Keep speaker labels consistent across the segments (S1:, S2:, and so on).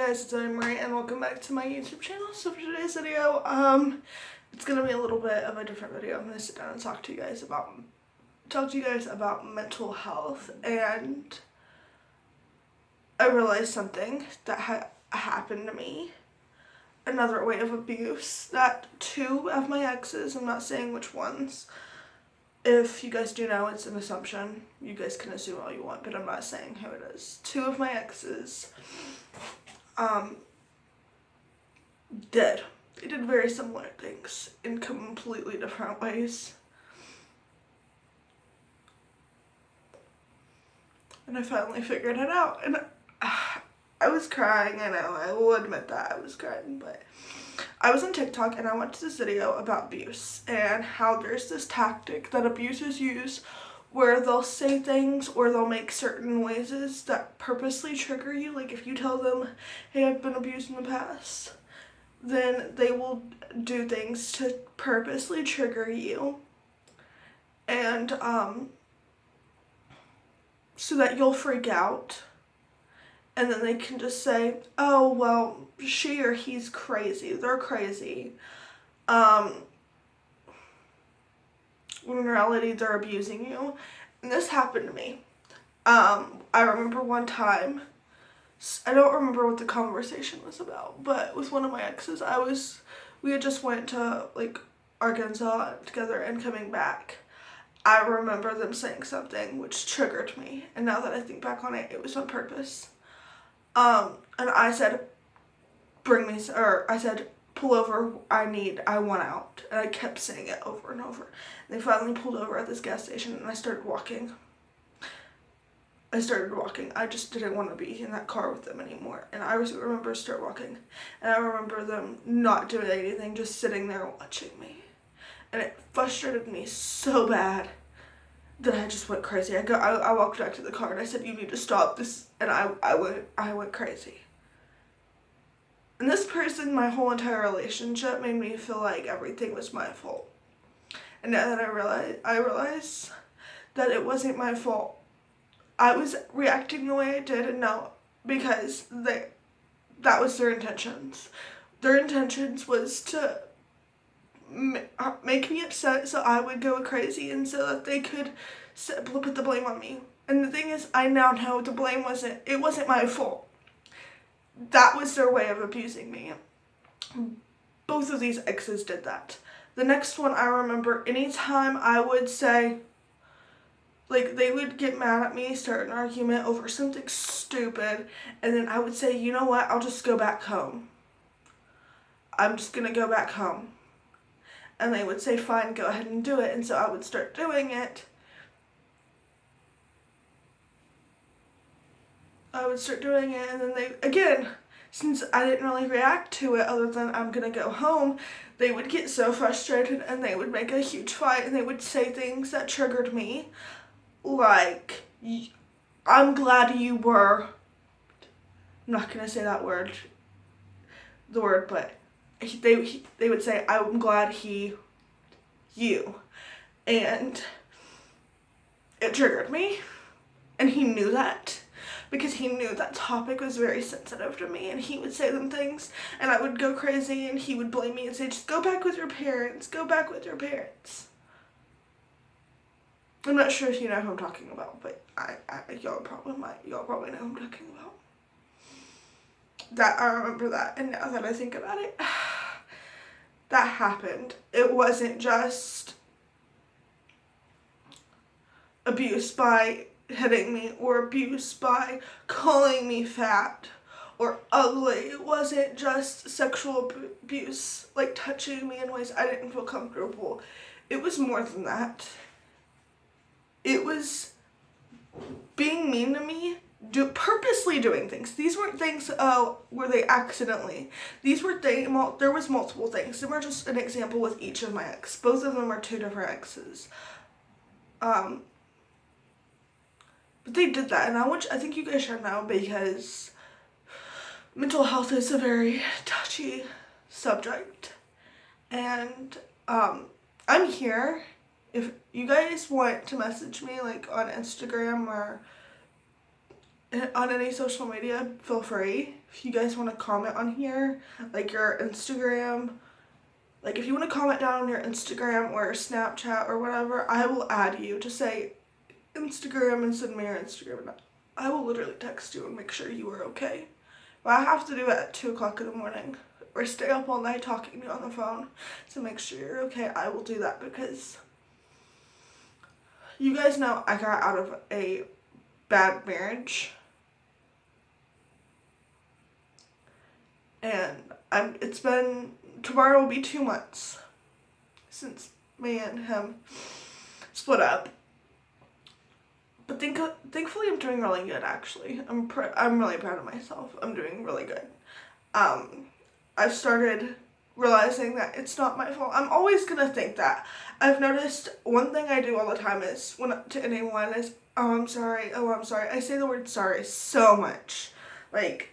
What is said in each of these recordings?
S1: guys, it's Marie and welcome back to my YouTube channel. So for today's video, it's gonna be a little bit of a different video. I'm gonna sit down and talk to you guys about mental health, and I realized something that happened to me, another way of abuse that two of my exes, I'm not saying which ones. If you guys do know, it's an assumption. You guys can assume all you want, but I'm not saying who it is. Two of my exes did. They did very similar things in completely different ways. And I finally figured it out. And I was crying, I know. I will admit that I was crying, but I was on TikTok and I watched this video about abuse and how there's this tactic that abusers use where they'll say things or they'll make certain noises that purposely trigger you. Like if you tell them, hey, I've been abused in the past, then they will do things to purposely trigger you. And so that you'll freak out. And then they can just say, oh, well, she or he's crazy. They're crazy. When in reality, they're abusing you. And this happened to me. I remember one time, I don't remember what the conversation was about, but with one of my exes, we had just went to, like, Arkansas together and coming back. I remember them saying something which triggered me. And now that I think back on it, it was on purpose. And I said, I said, pull over, I want out. And I kept saying it over and over. And they finally pulled over at this gas station and I started walking. I just didn't want to be in that car with them anymore. And I remember start walking. And I remember them not doing anything, just sitting there watching me. And it frustrated me so bad that I just went crazy. I walked back to the car and I said, you need to stop this. And I went crazy. And this person, my whole entire relationship, made me feel like everything was my fault. And now that I realized that it wasn't my fault. I was reacting the way I did, and no, because that was their intentions. Their intentions was to make me upset so I would go crazy and so that they could put the blame on me. And the thing is, I now know the blame wasn't my fault. That was their way of abusing me. Both of these exes did that. The next one, I remember anytime I would say, like, they would get mad at me, start an argument over something stupid, and then I would say, you know what, I'll just go back home. I'm just gonna go back home. And they would say, fine, go ahead and do it. And so I would start doing it. And then they, again, since I didn't really react to it other than I'm gonna go home, they would get so frustrated and they would make a huge fight and they would say things that triggered me. Like, I'm glad you were, I'm not gonna say that word, but they would say, I'm glad you. And it triggered me. And he knew that. Because he knew that topic was very sensitive to me. And he would say them things. And I would go crazy. And he would blame me and say, just go back with your parents. Go back with your parents. I'm not sure if you know who I'm talking about. But y'all probably know who I'm talking about. I remember that. And now that I think about it, that happened. It wasn't just abuse by hitting me or abuse by calling me fat or ugly. It wasn't just sexual abuse, like touching me in ways I didn't feel comfortable. It was more than that. It was being mean to me, purposely doing things. These weren't things, were they accidentally. These were there was multiple things. They were just an example with each of my ex. Both of them are two different exes. But they did that, and I think you guys should know, because mental health is a very touchy subject. And I'm here. If you guys want to message me, like on Instagram or on any social media, feel free. If you guys want to comment on here, like your Instagram, like if you want to comment down on your Instagram or Snapchat or whatever, I will add you. Just say Instagram and send me your Instagram. And I will literally text you and make sure you are okay. But I have to do it at 2 o'clock in the morning or stay up all night talking to you on the phone to make sure you're okay. I will do that because you guys know I got out of a bad marriage. And tomorrow will be 2 months since me and him split up. But thankfully I'm doing really good, actually. I'm really proud of myself. I'm doing really good. I've started realizing that it's not my fault. I'm always gonna think that. I've noticed one thing I do all the time is to anyone is, oh, I'm sorry. I say the word sorry so much. Like,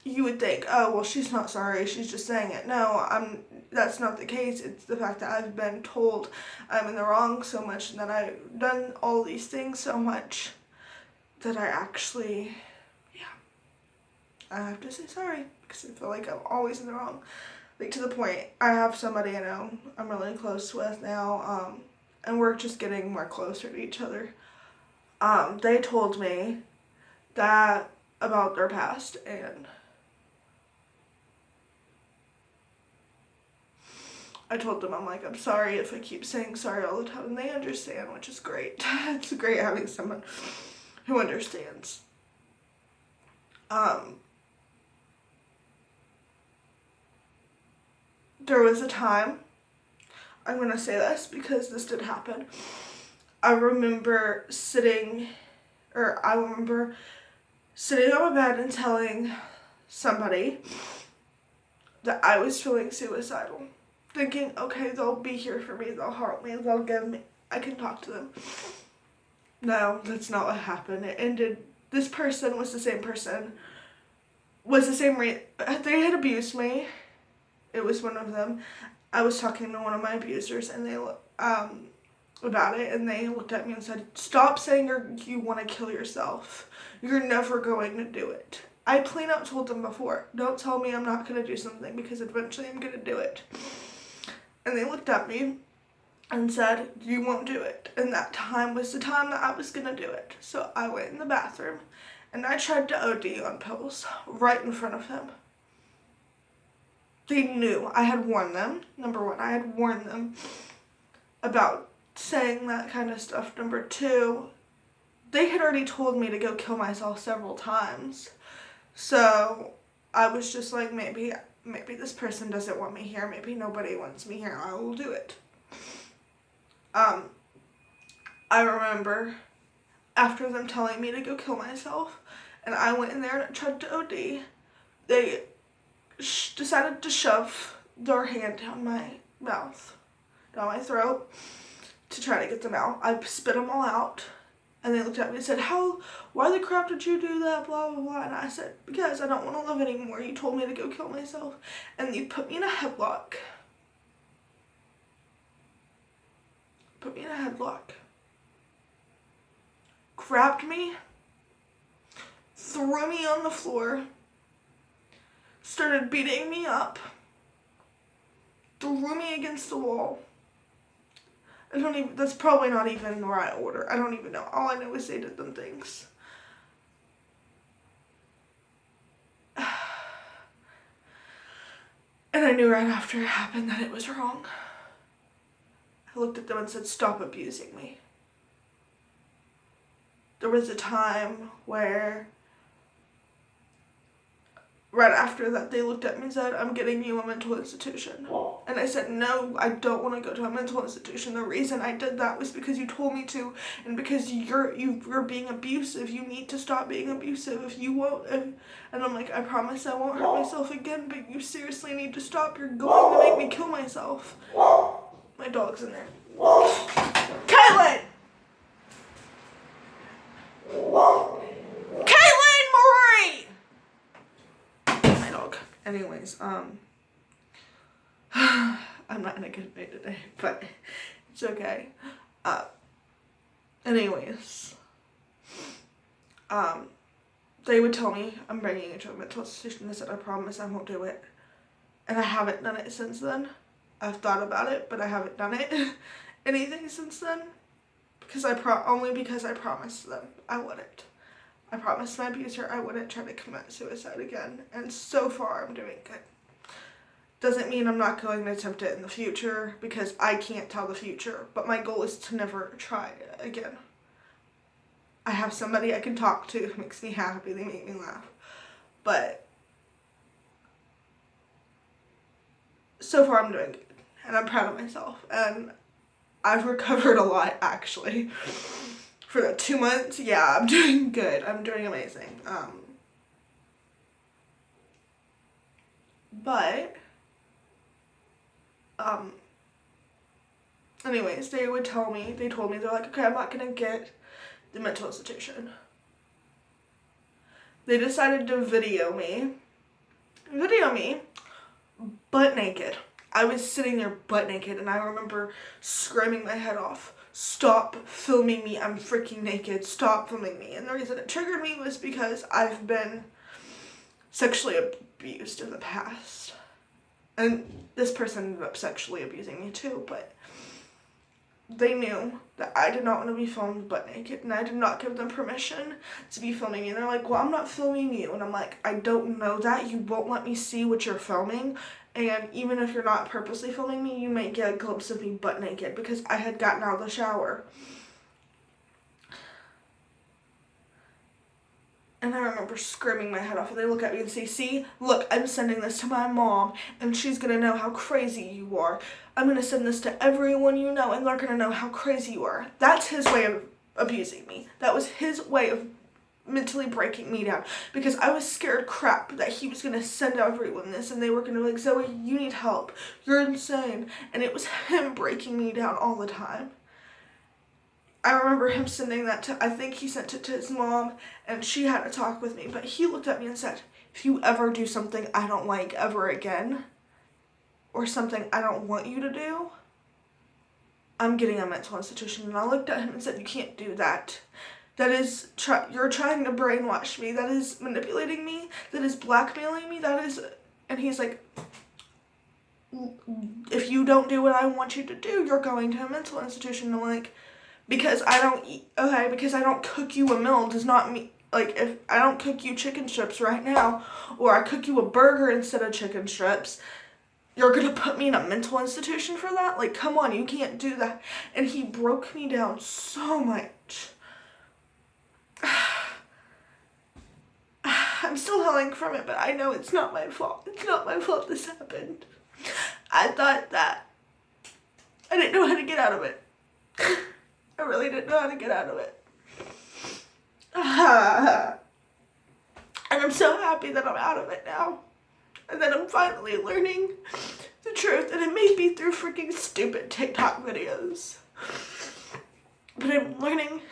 S1: you would think, oh, well, she's not sorry, she's just saying it. No, that's not the case. It's the fact that I've been told I'm in the wrong so much and that I've done all these things so much that I actually, I have to say sorry because I feel like I'm always in the wrong. Like, to the point, I have somebody I know I'm really close with now, and we're just getting more closer to each other. They told me that about their past, and I told them, I'm like, I'm sorry if I keep saying sorry all the time, and they understand, which is great. It's great having someone who understands. There was a time, I'm gonna say this because this did happen. I remember sitting on my bed and telling somebody that I was feeling suicidal. Thinking, okay, they'll be here for me, they'll help me, I can talk to them. No, that's not what happened. It ended, this person was the same person, they had abused me. It was one of them. I was talking to one of my abusers and they, about it, and they looked at me and said, stop saying you want to kill yourself. You're never going to do it. I plain out told them before, don't tell me I'm not going to do something because eventually I'm going to do it. And they looked at me and said, you won't do it. And that time was the time that I was going to do it. So I went in the bathroom and I tried to OD on pills right in front of him. They knew. I had warned them. Number one, I had warned them about saying that kind of stuff. Number two, they had already told me to go kill myself several times. So I was just like, maybe this person doesn't want me here. Maybe nobody wants me here. I will do it. I remember after them telling me to go kill myself, and I went in there and tried to OD, they decided to shove their hand down my mouth, down my throat, to try to get them out. I spit them all out, and they looked at me and said, why the crap did you do that, blah, blah, blah. And I said, because I don't want to live anymore. You told me to go kill myself, and you put me in a headlock. Grabbed me, threw me on the floor, started beating me up, threw me against the wall. That's probably not even the right order. I don't even know. All I know is they did them things. And I knew right after it happened that it was wrong. I looked at them and said, stop abusing me. There was a time where, right after that, they looked at me and said, I'm getting you a mental institution. And I said, no, I don't want to go to a mental institution. The reason I did that was because you told me to, and because you're being abusive. You need to stop being abusive. If you won't, and I'm like, I promise I won't hurt myself again, but you seriously need to stop. You're going to make me kill myself. My dog's in there. Kylan! Kylan Marie! My dog. Anyways, I'm not in a good mood today, but it's okay. they would tell me, I'm bringing you to a mental institution. I said, I promise I won't do it. And I haven't done it since then. I've thought about it, but I haven't done it anything since then. Because only because I promised them I wouldn't. I promised my abuser I wouldn't try to commit suicide again. And so far I'm doing good. Doesn't mean I'm not going to attempt it in the future, because I can't tell the future. But my goal is to never try it again. I have somebody I can talk to who makes me happy. They make me laugh. But so far I'm doing good. And I'm proud of myself. And I've recovered a lot, actually. For the 2 months, yeah, I'm doing good. I'm doing amazing. Anyways, they told me, they're like, okay, I'm not gonna get the mental institution. They decided to video me, butt naked. I was sitting there butt naked, and I remember screaming my head off, stop filming me, I'm freaking naked, stop filming me. And the reason it triggered me was because I've been sexually abused in the past. And this person ended up sexually abusing me too, but they knew that I did not want to be filmed butt naked, and I did not give them permission to be filming me. And they're like, well, I'm not filming you. And I'm like, I don't know that. You won't let me see what you're filming. And even if you're not purposely filming me, you might get a glimpse of me butt naked, because I had gotten out of the shower. And I remember screaming my head off, and they look at me and say, see, look, I'm sending this to my mom, and she's going to know how crazy you are. I'm going to send this to everyone you know, and they're going to know how crazy you are. That's his way of abusing me. That was his way of mentally breaking me down, because I was scared crap that he was going to send everyone this, and they were going to be like, Zoe, you need help. You're insane. And it was him breaking me down all the time. I remember him sending that to, I think he sent it to his mom, and she had a talk with me, but he looked at me and said, if you ever do something I don't like ever again, or something I don't want you to do, I'm getting a mental institution. And I looked at him and said, you can't do that. That is, you're trying to brainwash me. That is manipulating me. That is blackmailing me. That is, and he's like, if you don't do what I want you to do, you're going to a mental institution. And I'm like, because I don't eat, okay, because I don't cook you a meal does not mean, like, if I don't cook you chicken strips right now, or I cook you a burger instead of chicken strips, you're gonna put me in a mental institution for that? Like, come on, you can't do that. And he broke me down so much. I'm still healing from it, but I know it's not my fault. It's not my fault this happened. I thought that I didn't know how to get out of it. I really didn't know how to get out of it. And I'm so happy that I'm out of it now. And that I'm finally learning the truth. And it may be through freaking stupid TikTok videos. But I'm learning,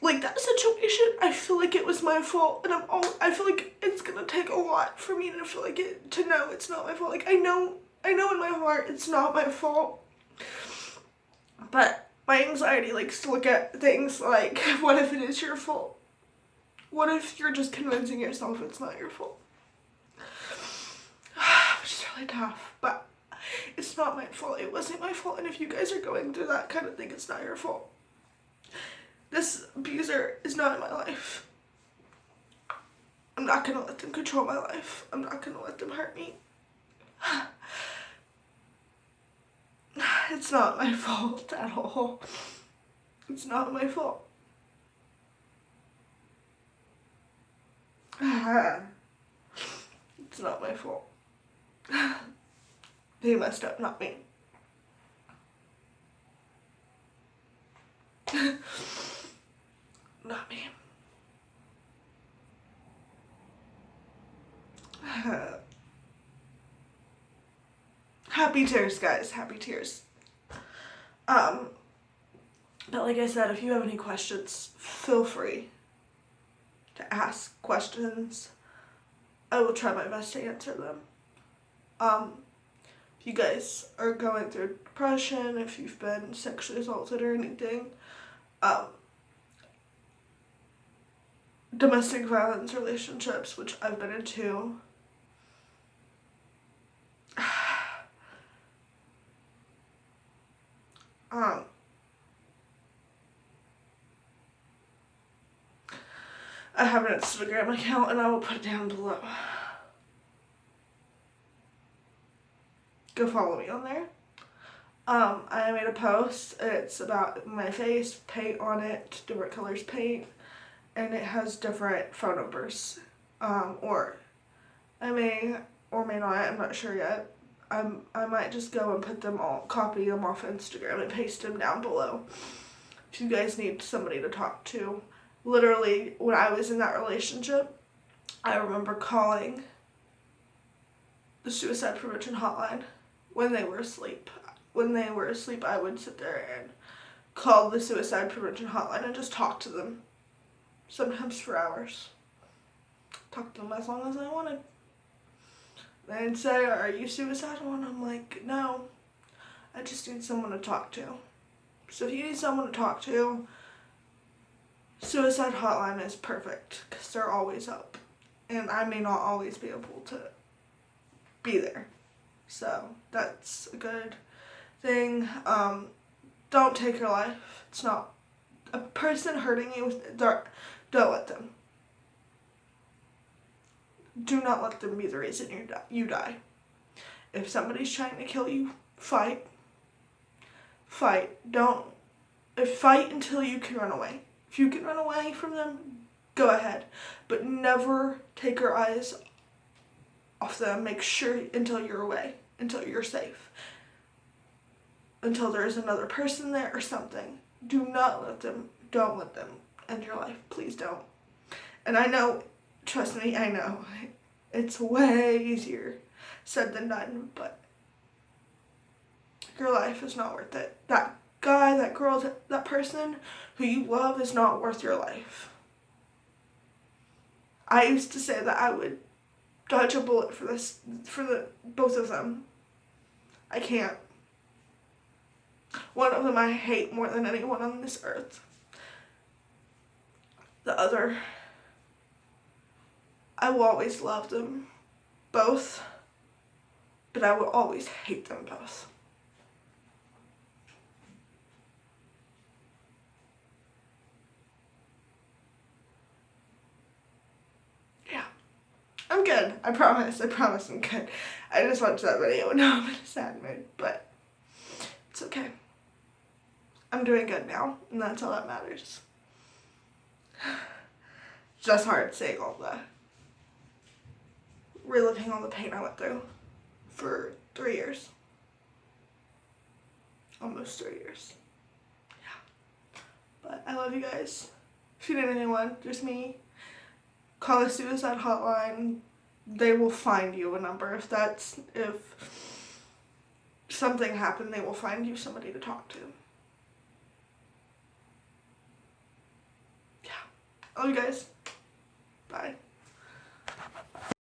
S1: like, that situation, I feel like it was my fault. And I feel like it's gonna take a lot for me to feel like to know it's not my fault. Like, I know in my heart it's not my fault. But my anxiety likes to look at things like, what if it is your fault? What if you're just convincing yourself it's not your fault? It's really tough, but it's not my fault. It wasn't my fault, and if you guys are going through that kind of thing, it's not your fault. This abuser is not in my life. I'm not gonna let them control my life. I'm not gonna let them hurt me. It's not my fault at all. It's not my fault. It's not my fault. They messed up, not me. Not me. Happy tears, guys. Happy tears. But like I said, if you have any questions, feel free to ask questions. I will try my best to answer them. If you guys are going through depression, if you've been sexually assaulted or anything, domestic violence relationships, which I've been into. I have an Instagram account and I will put it down below. Go follow me on there. I made a post. It's about my face, paint on it, different colors paint, and it has different phone numbers. Or I may or may not, I'm not sure yet. I might just go and put them all, copy them off Instagram and paste them down below. If you guys need somebody to talk to. Literally, when I was in that relationship, I remember calling the suicide prevention hotline when they were asleep. When they were asleep, I would sit there and call the suicide prevention hotline and just talk to them. Sometimes for hours. Talk to them as long as I wanted. They'd say, "Are you suicidal?" And I'm like, "No, I just need someone to talk to." So if you need someone to talk to, suicide hotline is perfect because they're always up. And I may not always be able to be there. So that's a good thing. Don't take your life. It's not a person hurting you. Don't let them. Do not let them be the reason you die. If somebody's trying to kill you, fight. Fight. Fight until you can run away. If you can run away from them, go ahead. But never take your eyes off them. Make sure until you're away, until you're safe. Until there's another person there or something. Don't let them end your life. Please don't. And I know, trust me, I know. It's way easier said than done, but your life is not worth it. That guy, that girl, that person who you love is not worth your life. I used to say that I would dodge a bullet for the both of them. I can't. One of them I hate more than anyone on this earth. The other, I will always love them both, but I will always hate them both. Yeah. I'm good. I promise I'm good. I just watched that video and now I'm in a sad mood, but it's okay. I'm doing good now, and that's all that matters. Just hard saying reliving all the pain I went through for 3 years. Almost 3 years. Yeah. But I love you guys. If you need anyone, just me. Call the suicide hotline. They will find you a number. If something happened, they will find you somebody to talk to. Yeah. I love you guys. Bye.